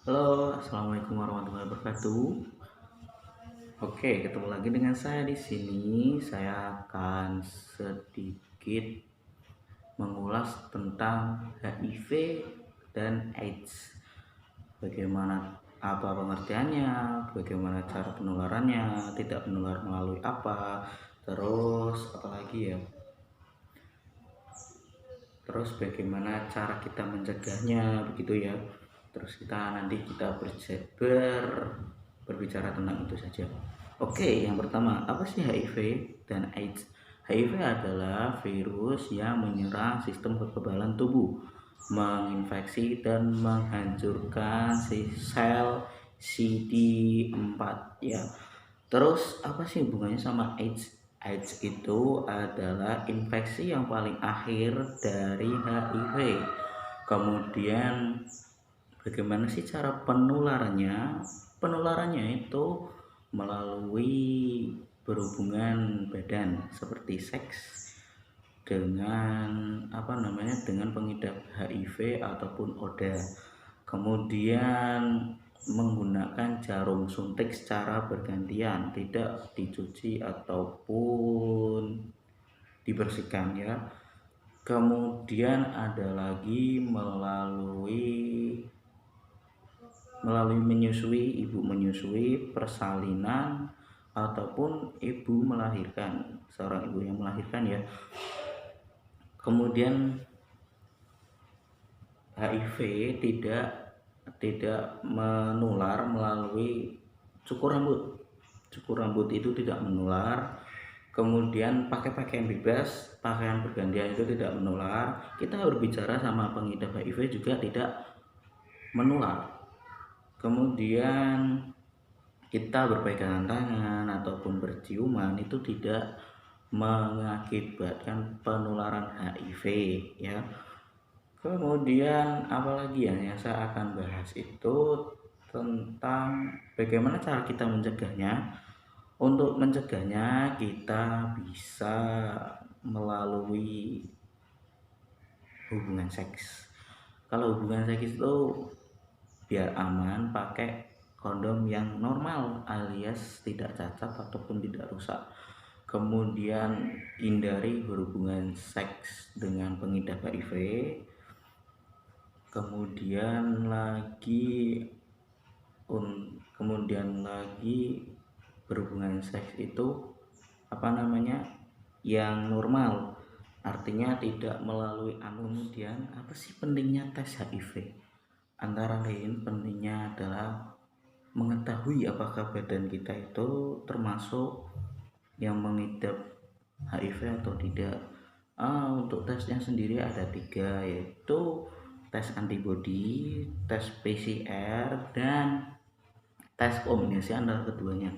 Halo, assalamualaikum warahmatullahi wabarakatuh. Oke, ketemu lagi dengan saya di sini. Saya akan sedikit mengulas tentang HIV dan AIDS. Bagaimana apa pengertiannya, bagaimana cara penularannya, tidak menular melalui apa, terus apalagi ya, terus bagaimana cara kita mencegahnya, begitu ya. Terus kita berbicara tentang itu saja. Oke, yang pertama, apa sih HIV dan AIDS? HIV adalah virus yang menyerang sistem kekebalan tubuh, menginfeksi dan menghancurkan sel CD4 ya. Terus apa sih hubungannya sama AIDS? AIDS itu adalah infeksi yang paling akhir dari HIV. Kemudian bagaimana sih cara penularannya? Penularannya itu melalui berhubungan badan seperti seks dengan dengan pengidap HIV ataupun ODA. Kemudian menggunakan jarum suntik secara bergantian, tidak dicuci ataupun dibersihkan ya. Kemudian ada lagi melalui menyusui, ibu menyusui, persalinan ataupun ibu melahirkan, seorang ibu yang melahirkan ya. Kemudian HIV tidak menular melalui cukur rambut. Cukur rambut itu tidak menular. Kemudian pakai pakaian bebas, pakaian bergantian itu tidak menular. Kita berbicara sama pengidap HIV juga tidak menular. Kemudian kita berpegangan tangan ataupun berciuman itu tidak mengakibatkan penularan HIV ya. Kemudian apalagi ya yang saya akan bahas itu tentang bagaimana cara kita mencegahnya. Untuk mencegahnya kita bisa melalui hubungan seks. Kalau hubungan seks itu biar aman pakai kondom yang normal alias tidak cacat ataupun tidak rusak. Kemudian hindari berhubungan seks dengan pengidap HIV. Kemudian lagi berhubungan seks itu yang normal, artinya tidak melalui kemudian apa sih pentingnya tes HIV? Antara lain pentingnya adalah mengetahui apakah badan kita itu termasuk yang mengidap HIV atau tidak. Untuk tesnya sendiri ada 3, yaitu tes antibody, tes PCR, dan tes kombinasi antara keduanya.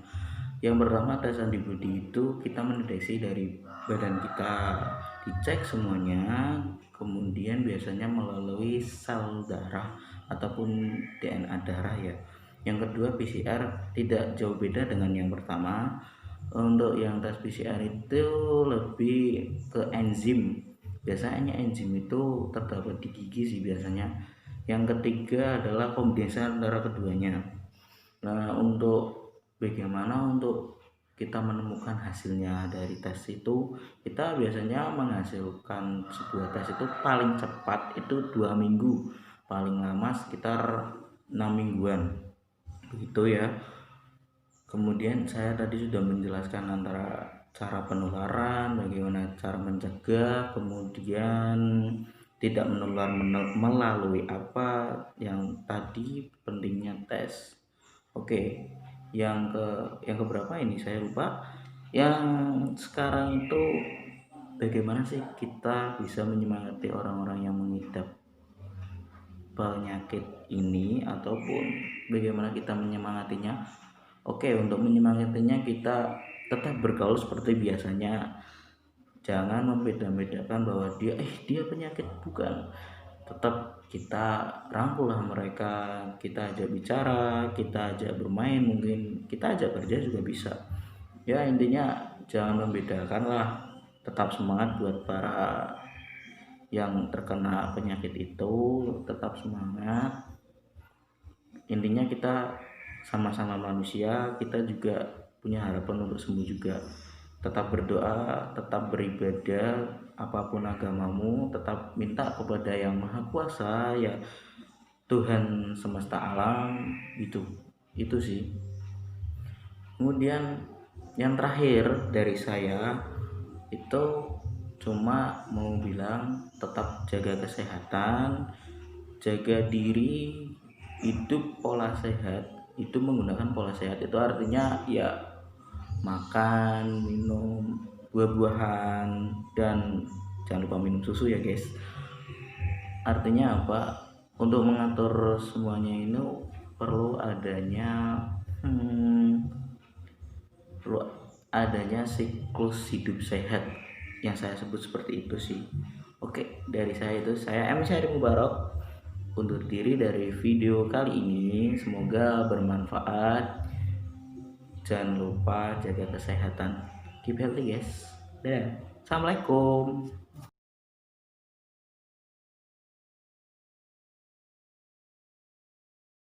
Yang pertama, tes antibody itu kita mendeteksi dari badan kita, dicek semuanya, kemudian biasanya melalui sel darah ataupun DNA darah ya. Yang kedua, PCR tidak jauh beda dengan yang pertama. Untuk yang tes PCR itu lebih ke enzim. Biasanya enzim itu terdapat di gigi sih biasanya. Yang ketiga adalah kombinasi antara keduanya. Nah, untuk bagaimana untuk kita menemukan hasilnya dari tes itu, kita biasanya menghasilkan sebuah tes itu paling cepat itu 2 minggu, paling lama sekitar 6 mingguan, begitu ya. Kemudian saya tadi sudah menjelaskan antara cara penularan, bagaimana cara mencegah, kemudian tidak menular melalui apa, yang tadi pentingnya tes. Oke, yang keberapa ini saya lupa. Yang sekarang itu bagaimana sih kita bisa menyemangati orang-orang yang mengidap penyakit ini ataupun bagaimana kita menyemangatinya. Oke, untuk menyemangatinya kita tetap bergaul seperti biasanya. Jangan membeda-bedakan bahwa dia penyakit, bukan. Tetap kita rangkullah mereka, kita ajak bicara, kita ajak bermain, mungkin kita ajak kerja juga bisa. Ya intinya jangan membedakan lah. Tetap semangat buat para yang terkena penyakit itu, tetap semangat. intinya kita sama-sama manusia, kita juga punya harapan untuk sembuh juga. Tetap berdoa, tetap beribadah, apapun agamamu tetap minta kepada yang maha kuasa, ya Tuhan semesta alam. Itu sih. Kemudian yang terakhir dari saya itu cuma mau bilang tetap jaga kesehatan, jaga diri, hidup pola sehat. Itu menggunakan pola sehat itu artinya ya makan, minum buah-buahan, dan jangan lupa minum susu ya guys. Artinya apa? Untuk mengatur semuanya ini perlu adanya perlu adanya siklus hidup sehat yang saya sebut seperti itu sih. Oke, dari saya itu, saya M. Syarif Mubarok undur diri dari video kali ini. Semoga bermanfaat. Jangan lupa jaga kesehatan. Keep healthy guys. Dadah. Assalamualaikum.